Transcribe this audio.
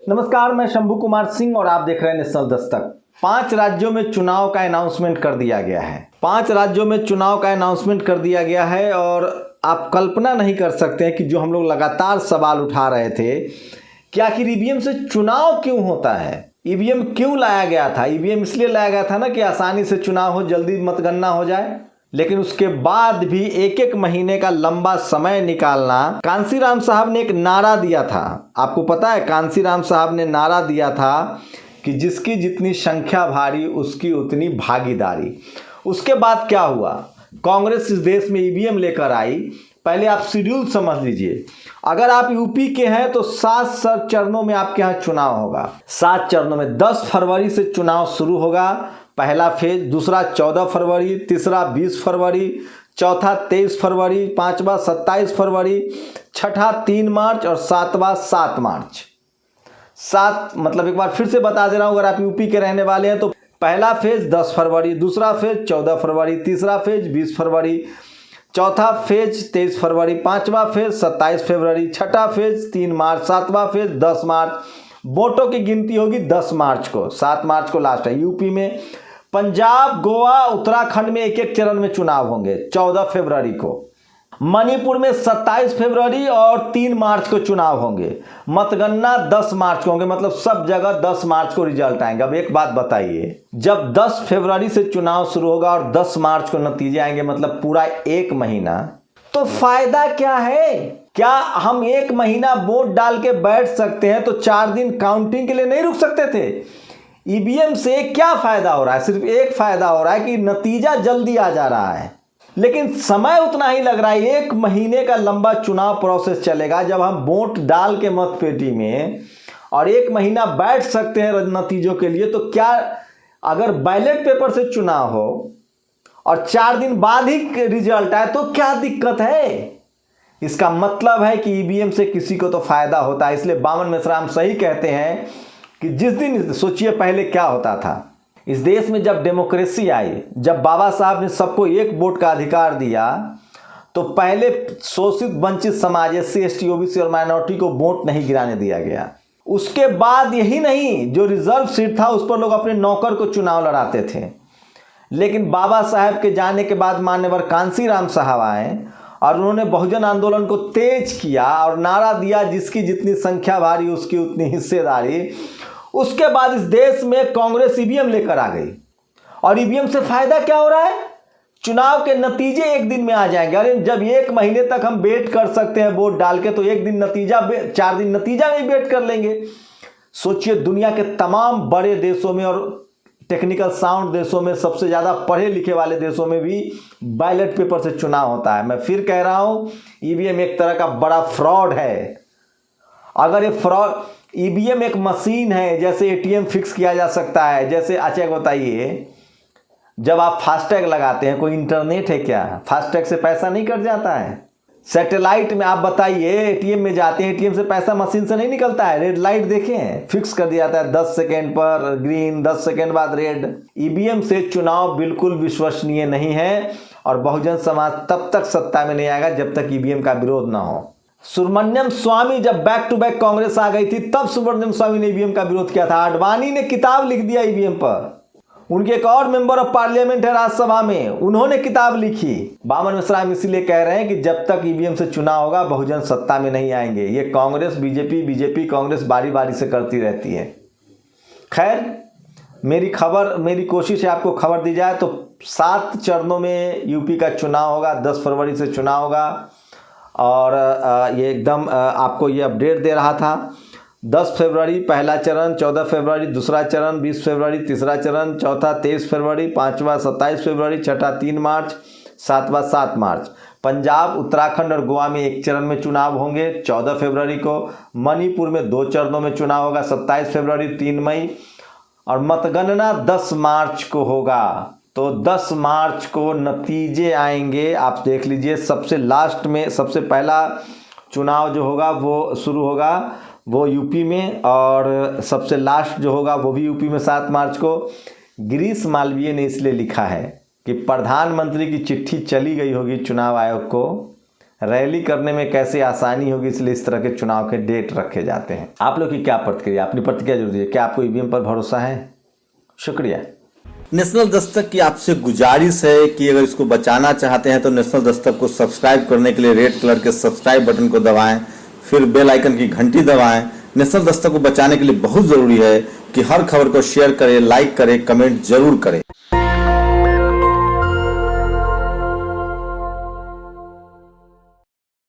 नमस्कार, मैं शंभू कुमार सिंह और आप देख रहे हैं नेशनल दस्तक। 5 राज्यों में चुनाव का अनाउंसमेंट कर दिया गया है। 5 राज्यों में चुनाव का अनाउंसमेंट कर दिया गया है और आप कल्पना नहीं कर सकते हैं कि जो हम लोग लगातार सवाल उठा रहे थे कि आखिर ईवीएम से चुनाव क्यों होता है, ईवीएम क्यों लाया गया था। ईवीएम इसलिए लाया गया था ना कि आसानी से चुनाव हो, जल्दी मतगणना हो जाए। लेकिन उसके बाद भी एक महीने का लंबा समय निकालना। कांशीराम साहब ने एक नारा दिया था, आपको पता है, कांशीराम साहब ने नारा दिया था कि जिसकी जितनी संख्या भारी उसकी उतनी भागीदारी। उसके बाद क्या हुआ, कांग्रेस इस देश में ईवीएम लेकर आई। पहले आप शेड्यूल समझ लीजिए, अगर आप यूपी के हैं तो 7 चरणों में आपके यहाँ चुनाव होगा। 7 चरणों में 10 फरवरी से चुनाव शुरू होगा, पहला फेज। दूसरा 14 फरवरी, तीसरा 20 फरवरी, चौथा 23 फरवरी, पांचवा 27 फरवरी, छठा 3 मार्च और सातवां 7 मार्च। 7 मतलब एक बार फिर से बता दे रहा हूँ, अगर आप यूपी के रहने वाले हैं तो पहला फेज 10 फरवरी, दूसरा फेज 14 फरवरी, तीसरा फेज 20 फरवरी, चौथा फेज 23 फरवरी, पांचवा फेज 27 फरवरी, छठा फेज 3 मार्च, सातवां फेज 10 मार्च। वोटों की गिनती होगी 10 मार्च को, 7 मार्च को लास्ट है। यूपी में पंजाब, गोवा, उत्तराखंड में एक चरण में चुनाव होंगे 14 फरवरी को। मणिपुर में 27 फरवरी और 3 मार्च को चुनाव होंगे। मतगणना 10 मार्च को होंगे, मतलब सब जगह 10 मार्च को रिजल्ट आएंगे। अब एक बात बताइए, जब 10 फरवरी से चुनाव शुरू होगा और 10 मार्च को नतीजे आएंगे, मतलब पूरा 1 महीना, तो फायदा क्या है? क्या हम 1 महीना वोट डाल के बैठ सकते हैं तो 4 दिन काउंटिंग के लिए नहीं रुक सकते थे? ईवीएम से क्या फायदा हो रहा है? सिर्फ एक फायदा हो रहा है कि नतीजा जल्दी आ जा रहा है, लेकिन समय उतना ही लग रहा है। 1 महीने का लंबा चुनाव प्रोसेस चलेगा जब हम वोट डाल के मतपेटी में, और 1 महीना बैठ सकते हैं नतीजों के लिए। तो क्या अगर बैलेट पेपर से चुनाव हो और 4 दिन बाद ही रिजल्ट आए तो क्या दिक्कत है? इसका मतलब है कि ईवीएम से किसी को तो फायदा होता है। इसलिए बामन मिश्रा हम सही कहते हैं कि जिस दिन, सोचिए पहले क्या होता था इस देश में, जब डेमोक्रेसी आई, जब बाबा साहब ने सबको 1 वोट का अधिकार दिया, तो पहले शोषित वंचित समाज SC ST OBC और माइनॉरिटी को वोट नहीं गिराने दिया गया। उसके बाद यही नहीं, जो रिजर्व सीट था उस पर लोग अपने नौकर को चुनाव लड़ाते थे। लेकिन बाबा साहब के जाने के बाद मान्यवर कांशीराम साहब आए और उन्होंने बहुजन आंदोलन को तेज किया और नारा दिया, जिसकी जितनी संख्या भारी उसकी उतनी हिस्सेदारी। उसके बाद इस देश में कांग्रेस ईवीएम लेकर आ गई। और ईवीएम से फायदा क्या हो रहा है? चुनाव के नतीजे 1 दिन में आ जाएंगे। अरे जब 1 महीने तक हम वेट कर सकते हैं वोट डाल के, तो 1 दिन नतीजा, 4 दिन नतीजा में वेट कर लेंगे। सोचिए, दुनिया के तमाम बड़े देशों में और टेक्निकल साउंड देशों में, सबसे ज़्यादा पढ़े लिखे वाले देशों में भी बैलेट पेपर से चुनाव होता है। मैं फिर कह रहा हूँ, ईवीएम एक तरह का बड़ा फ्रॉड है। अगर ये फ्रॉड, ईवीएम एक मशीन है, जैसे ATM फिक्स किया जा सकता है। जैसे अच्छा बताइए, जब आप फास्टैग लगाते हैं, कोई इंटरनेट है क्या? फास्टैग से पैसा नहीं कट जाता है? सैटेलाइट में आप बताइए, ATM में जाते हैं, ATM से पैसा मशीन से नहीं निकलता है। रेड लाइट देखे हैं, फिक्स कर दिया जाता है, 10 सेकेंड पर ग्रीन, 10 सेकेंड बाद रेड। ईवीएम से चुनाव बिल्कुल विश्वसनीय नहीं है और बहुजन समाज तब तक सत्ता में नहीं आएगा जब तक ईवीएम का विरोध ना हो। सुब्रमण्यम स्वामी जब बैक टू बैक कांग्रेस आ गई थी, तब सुब्रमण्यम स्वामी ने ईवीएम का विरोध किया था। आडवाणी ने किताब लिख दिया ईवीएम पर। उनके एक और मेंबर ऑफ पार्लियामेंट है राज्यसभा में, उन्होंने किताब लिखी। बामन मिश्रा इसीलिए कह रहे हैं कि जब तक ईवीएम से चुनाव होगा बहुजन सत्ता में नहीं आएंगे। ये कांग्रेस बीजेपी कांग्रेस बारी बारी से करती रहती है। खैर, मेरी कोशिश है आपको खबर दी जाए। तो 7 चरणों में यूपी का चुनाव होगा, 10 फरवरी से चुनाव होगा। और ये एकदम आपको ये अपडेट दे रहा था। 10 फरवरी पहला चरण, 14 फरवरी दूसरा चरण, 20 फरवरी तीसरा चरण, चौथा 23 फरवरी, पांचवा 27 फरवरी, छठा 3 मार्च, सातवां 7 मार्च। पंजाब, उत्तराखंड और गोवा में 1 चरण में चुनाव होंगे 14 फरवरी को। मणिपुर में 2 चरणों में चुनाव होगा, 27 फरवरी 3 मई। और मतगणना 10 मार्च को होगा। तो 10 मार्च को नतीजे आएंगे, आप देख लीजिए। सबसे लास्ट में सबसे पहला चुनाव जो होगा वो शुरू होगा वो यूपी में, और सबसे लास्ट जो होगा वो भी यूपी में 7 मार्च को। गिरीश मालवीय ने इसलिए लिखा है कि प्रधानमंत्री की चिट्ठी चली गई होगी चुनाव आयोग को रैली करने में कैसे आसानी होगी, इसलिए इस तरह के चुनाव के डेट रखे जाते हैं। आप लोग की क्या प्रतिक्रिया, अपनी प्रतिक्रिया जरूर दीजिए। क्या आपको ईवीएम पर भरोसा है? शुक्रिया। नेशनल दस्तक की आपसे गुजारिश है कि अगर इसको बचाना चाहते हैं तो नेशनल दस्तक को सब्सक्राइब करने के लिए रेड कलर के सब्सक्राइब बटन को दबाएं, फिर बेल आइकन की घंटी दबाएं। नेशनल दस्तक को बचाने के लिए बहुत जरूरी है कि हर खबर को शेयर करें, लाइक करें, कमेंट जरूर करें।